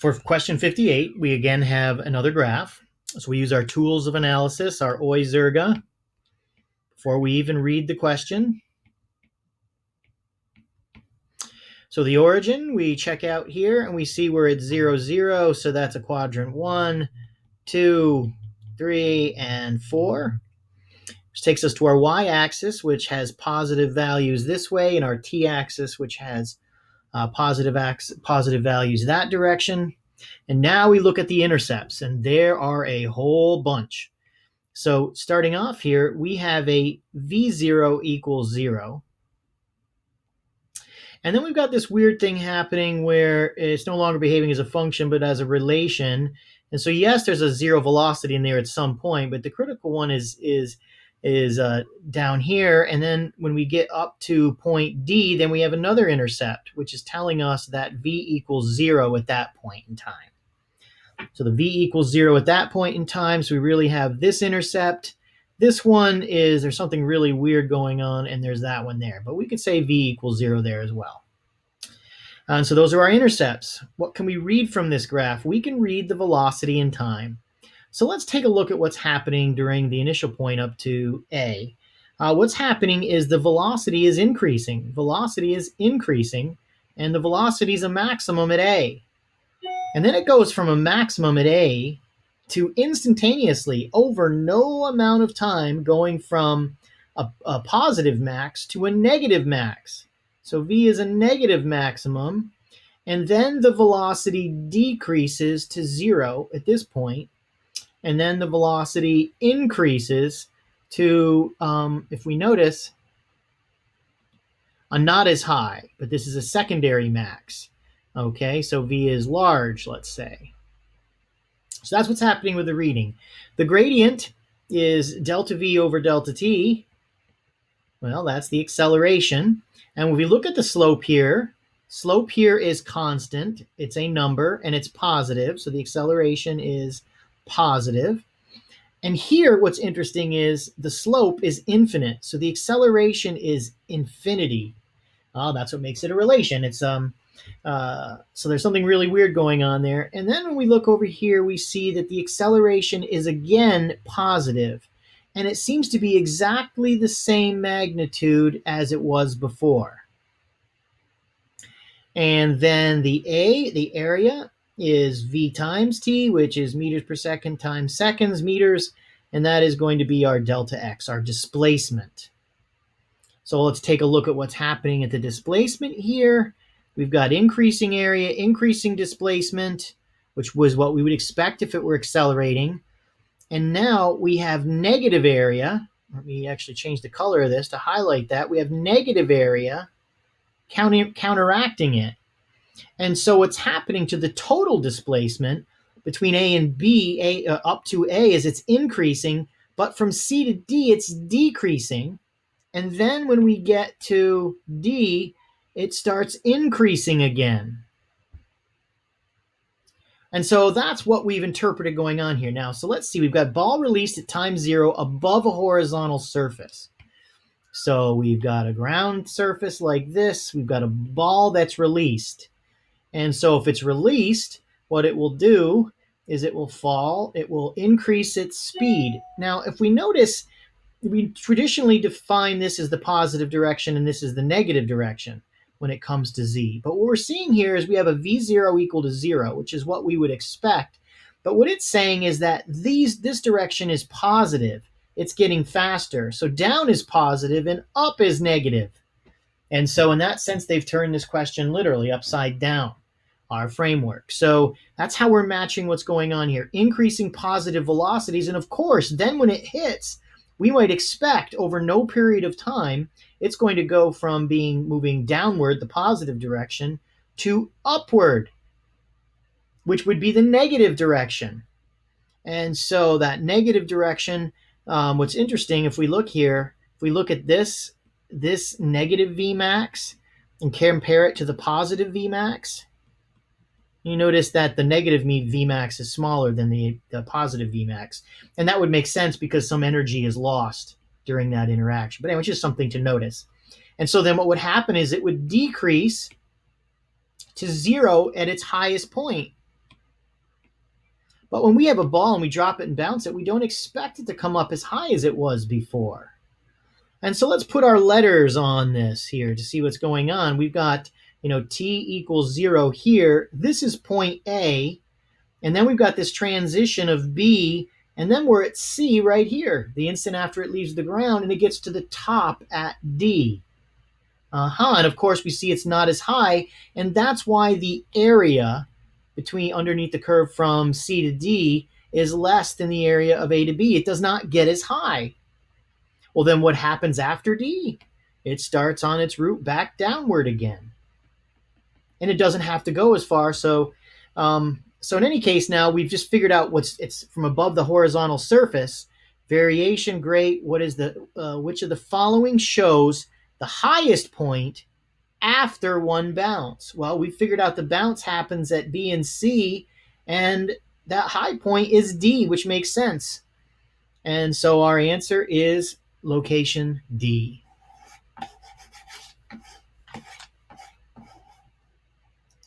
For question 58, we again have another graph. So we use our tools of analysis, our OI Zerga, before we even read the question. So the origin, we check out here and we see we're at 0, 0. So that's a quadrant 1, 2, 3, and 4. Which takes us to our y-axis, which has positive values this way, and our t-axis, which has positive values that direction. And now we look at the intercepts, and there are a whole bunch. So starting off here, we have a v0 equals 0. And then we've got this weird thing happening where it's no longer behaving as a function, but as a relation. And so yes, there's a zero velocity in there at some point, but the critical one is down here. And then when we get up to point D, then we have another intercept, which is telling us that v equals 0 at that point in time. So the v equals 0 at that point in time. So we really have this intercept. This one is, there's something really weird going on, and there's that one there. But we could say v equals 0 there as well. And so those are our intercepts. What can we read from this graph? We can read the velocity in time. So let's take a look at what's happening during the initial point up to A. What's happening is the velocity is increasing. Velocity is increasing, and the velocity is a maximum at A. And then it goes from a maximum at A to instantaneously, over no amount of time, going from a positive max to a negative max. So v is a negative maximum, and then the velocity decreases to 0 at this point, and then the velocity increases to, if we notice, not as high, but this is a secondary max. Okay, so v is large, let's say. So that's what's happening with the reading. The gradient is delta v over delta t. Well, that's the acceleration. And when we look at the slope here is constant. It's a number, and it's positive. So the acceleration is positive. And here, what's interesting is the slope is infinite. So the acceleration is infinity. Oh, that's what makes it a relation. It's so there's something really weird going on there. And then when we look over here, we see that the acceleration is again positive. And it seems to be exactly the same magnitude as it was before. And then the area, is v times t, which is meters per second times seconds, meters. And that is going to be our delta x, our displacement. So let's take a look at what's happening at the displacement here. We've got increasing area, increasing displacement, which was what we would expect if it were accelerating. And now we have negative area. Let me actually change the color of this to highlight that. We have negative area counteracting it. And so what's happening to the total displacement between A and B, up to A, is it's increasing, but from C to D, it's decreasing. And then when we get to D, it starts increasing again. And so that's what we've interpreted going on here now. So let's see, we've got ball released at time 0 above a horizontal surface. So we've got a ground surface like this. We've got a ball that's released. And so if it's released, what it will do is it will fall. It will increase its speed. Now, if we notice, we traditionally define this as the positive direction and this is the negative direction when it comes to z. But what we're seeing here is we have a v0 equal to 0, which is what we would expect. But what it's saying is that this direction is positive. It's getting faster. So down is positive and up is negative. And so in that sense, they've turned this question literally upside down, our framework. So that's how we're matching what's going on here. Increasing positive velocities. And of course, then when it hits, we might expect over no period of time, it's going to go from moving downward, the positive direction, to upward, which would be the negative direction. And so that negative direction, what's interesting, if we look here, if we look at this negative Vmax and compare it to the positive Vmax, you notice that the negative Vmax is smaller than the positive Vmax. And that would make sense because some energy is lost during that interaction. But anyway, it's just something to notice. And so then what would happen is it would decrease to 0 at its highest point. But when we have a ball and we drop it and bounce it, we don't expect it to come up as high as it was before. And so let's put our letters on this here to see what's going on. We've got, t equals 0 here. This is point A. And then we've got this transition of B. And then we're at C right here, the instant after it leaves the ground, and it gets to the top at D. And of course, we see it's not as high. And that's why the area between underneath the curve from C to D is less than the area of A to B. It does not get as high. Well, then what happens after D? It starts on its route back downward again. And it doesn't have to go as far. So in any case, now we've just figured out it's from above the horizontal surface. Variation, great. What is which of the following shows the highest point after one bounce? Well, we figured out the bounce happens at B and C, and that high point is D, which makes sense. And so our answer is location D.